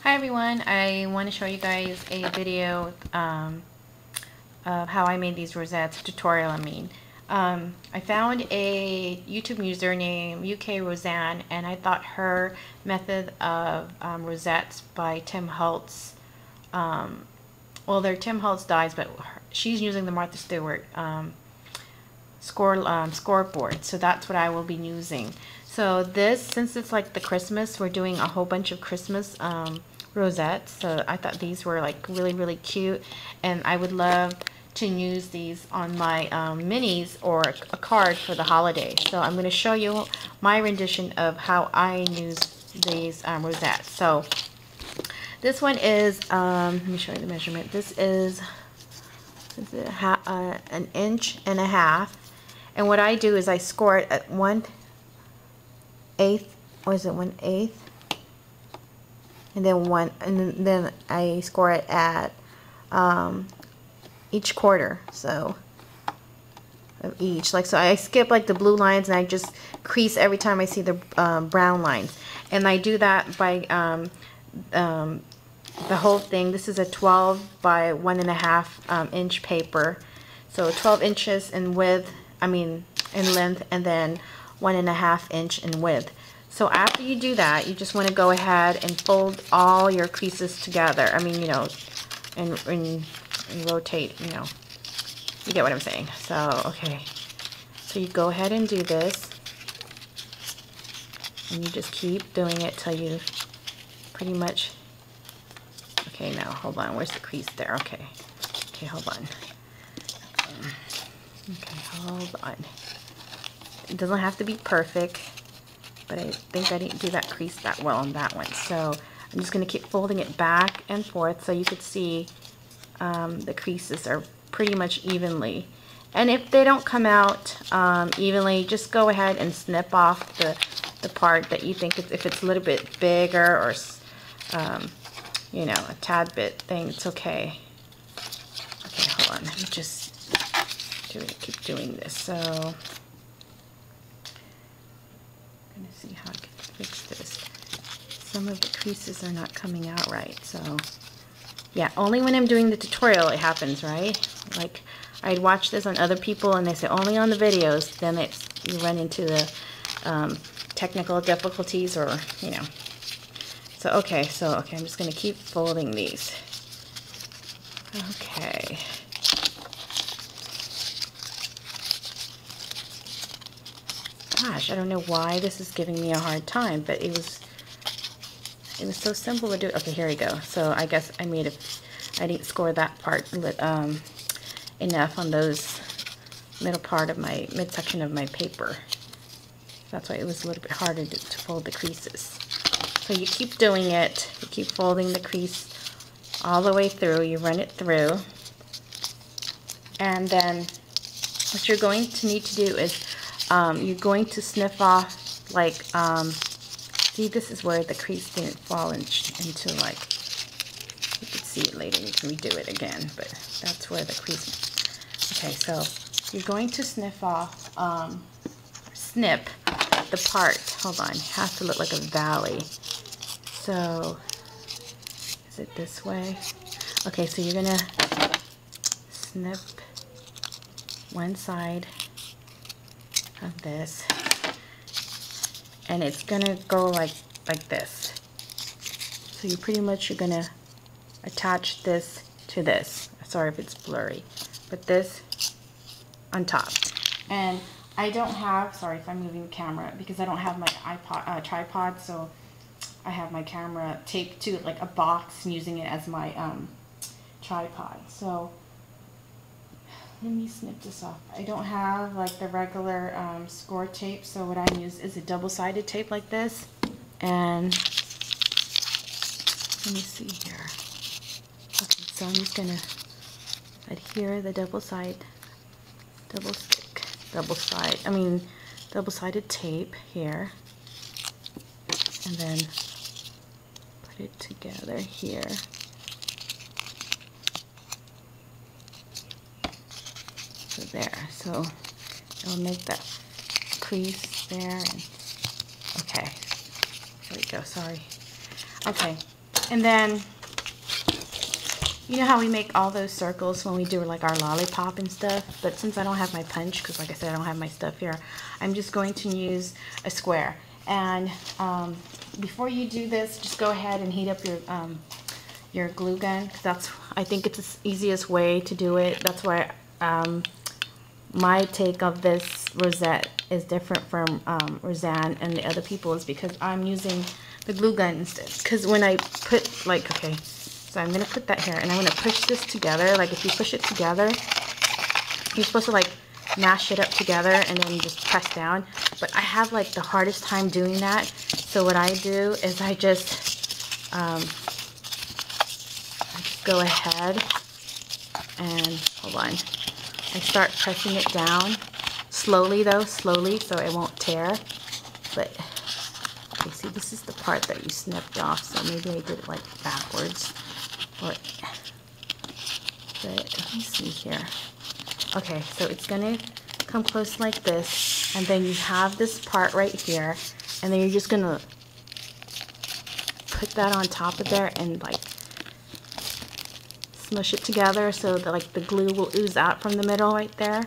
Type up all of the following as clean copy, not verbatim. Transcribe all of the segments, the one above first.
Hi everyone, I want to show you guys a video of how I made these rosettes, tutorial I mean. I found a YouTube user named UK Roseanne, and I thought her method of rosettes by Tim Holtz, well they're Tim Holtz dies, but she's using the Martha Stewart scoreboard, so that's what I will be using. So this, since it's like the Christmas, we're doing a whole bunch of Christmas rosettes, so I thought these were like really cute, and I would love to use these on my minis or a card for the holidays. So I'm going to show you my rendition of how I use these rosettes. So this one is, let me show you the measurement. This is an inch and a half, and what I do is I score it at 1/8, or is it 1/8? And then I score it at each quarter, so of each. Like, so I skip like the blue lines and I just crease every time I see the brown lines, and I do that by the whole thing. This is a 12 by 1.5 inch paper, so 12 inches in width, in length, and then 1.5 inch in width. So after you do that, you just want to go ahead and fold all your creases together. And rotate, you get what I'm saying. So, okay. So you go ahead and do this. And you just keep doing it till you pretty much, okay, now, hold on. Where's the crease there? Okay. Okay, hold on. Okay, hold on. It doesn't have to be perfect, but I think I didn't do that crease that well on that one. So I'm just going to keep folding it back and forth so you could see the creases are pretty much evenly. And if they don't come out evenly, just go ahead and snip off the part that you think, if it's a little bit bigger or a tad bit thing, it's okay. Okay, hold on. Let me just keep doing this. So I'm going to see how I can fix this. Some of the creases are not coming out right, so yeah, only when I'm doing the tutorial it happens, right? Like, I'd watch this on other people and they say only on the videos, then you run into the technical difficulties, or so okay, I'm just going to keep folding these. Okay. Gosh, I don't know why this is giving me a hard time, but it was so simple to do. Okay, here we go. So I guess I didn't score that part enough on those midsection of my paper. That's why it was a little bit harder to fold the creases. So you keep doing it. You keep folding the crease all the way through. You run it through, and then what you're going to need to do is you're going to sniff off, like, see, this is where the crease didn't fall into, like, you can see it later, you can redo it again, but that's where the crease. Okay, so you're going to sniff off, snip the part, hold on, it has to look like a valley. So, is it this way? Okay, so you're gonna snip one side of this, and it's gonna go like this. So you're gonna attach this to this. Sorry if it's blurry, but this on top. And I don't have, sorry if I'm moving the camera, because I don't have my tripod, so I have my camera taped to like a box and using it as my tripod. So let me snip this off. I don't have like the regular score tape, so what I use is a double-sided tape like this. And let me see here. Okay, so I'm just gonna adhere the double-sided tape here, and then put it together here. So there, so it'll make that crease there. And okay, there we go. Sorry. Okay, And then, you know how we make all those circles when we do like our lollipop and stuff? But since I don't have my punch, because like I said, I don't have my stuff here, I'm just going to use a square. And before you do this, just go ahead and heat up your glue gun, because I think it's the easiest way to do it. That's why my take of this rosette is different from Roseanne and the other people, is because I'm using the glue gun instead. Because when I put, like, okay, so I'm going to put that here, and I'm going to push this together. Like, if you push it together, you're supposed to, like, mash it up together and then just press down. But I have, like, the hardest time doing that. So what I do is I just go ahead and, hold on, I start pressing it down. Slowly, though, slowly, so it won't tear. But, okay, see, this is the part that you snipped off, so maybe I did it, like, backwards. But let me see here. Okay, so it's gonna come close like this, and then you have this part right here, and then you're just gonna put that on top of there and like smush it together so that like the glue will ooze out from the middle right there.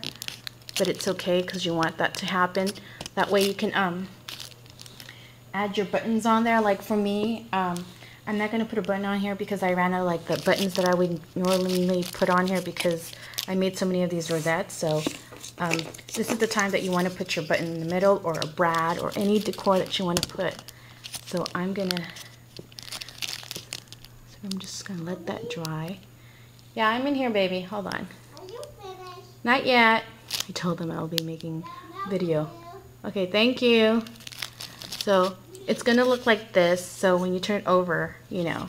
But it's okay because you want that to happen. That way you can add your buttons on there. Like for me, I'm not going to put a button on here because I ran out of like the buttons that I would normally put on here because I made so many of these rosettes. So this is the time that you want to put your button in the middle, or a brad, or any decor that you want to put. So I'm just going to let that dry. Yeah, I'm in here, baby. Hold on. Are you finished? Not yet. I told them I'll be making video. Okay, thank you. So it's gonna look like this. So when you turn it over, you know,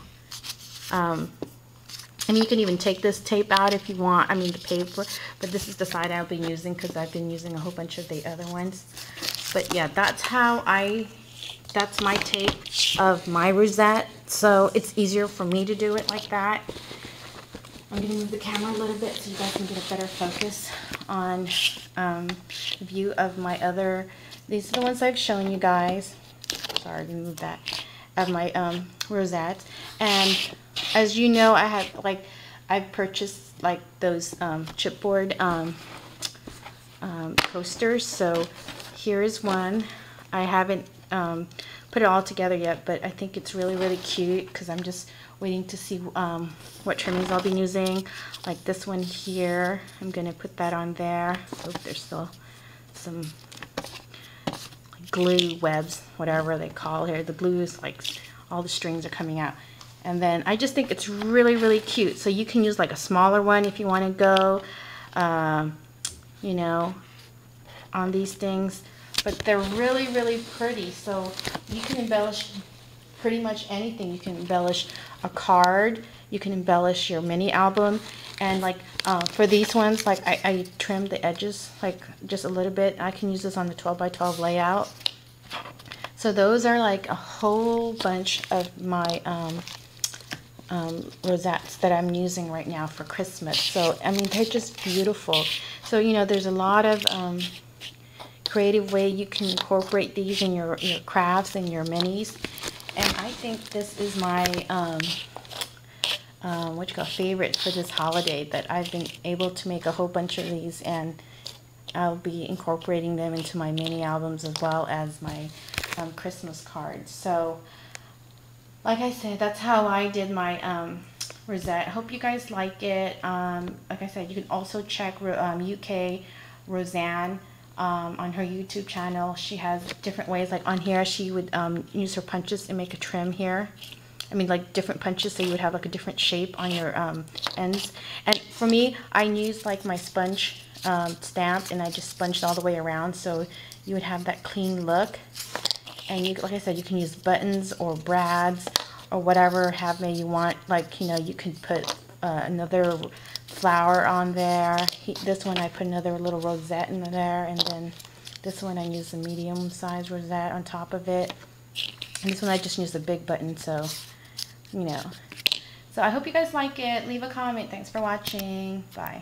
and you can even take this tape out if you want. I mean the paper, but this is the side I've been using because I've been using a whole bunch of the other ones. But yeah, that's my tape of my rosette. So it's easier for me to do it like that. I'm going to move the camera a little bit so you guys can get a better focus on the view of my other, these are the ones I've shown you guys. Sorry, I didn't move that. Of my rosettes. And as you know, I have, like, I've purchased, like, those chipboard coasters. So here is one. I haven't put it all together yet, but I think it's really, really cute because I'm just waiting to see what trimmings I'll be using. Like this one here, I'm gonna put that on there. Oh, there's still some glue webs, whatever they call here. The glue is like all the strings are coming out. And then I just think it's really, really cute. So you can use like a smaller one if you want to go, you know, on these things. But they're really, really pretty. So you can embellish pretty much anything. You can embellish a card, you can embellish your mini album, and like for these ones, like I trimmed the edges like just a little bit. I can use this on the 12 by 12 layout. So those are like a whole bunch of my rosettes that I'm using right now for Christmas. So I mean, they're just beautiful. So you know, there's a lot of creative way you can incorporate these in your crafts and your minis. And I think this is my favorite for this holiday, that I've been able to make a whole bunch of these, and I'll be incorporating them into my mini albums as well as my Christmas cards. So like I said, that's how I did my rosette. I hope you guys like it. Like I said, you can also check UK Roseanne on her YouTube channel. She has different ways. Like on here, she would use her punches and make a trim here. I mean, like different punches, so you would have like a different shape on your ends. And for me, I used like my sponge stamp, and I just sponged all the way around, so you would have that clean look. And you, like I said, you can use buttons or brads or whatever may you want. Like, you know, you can put another flower on there. This one I put another little rosette in there, and then this one I used a medium size rosette on top of it. And this one I just used a big button, so you know. So I hope you guys like it. Leave a comment. Thanks for watching. Bye.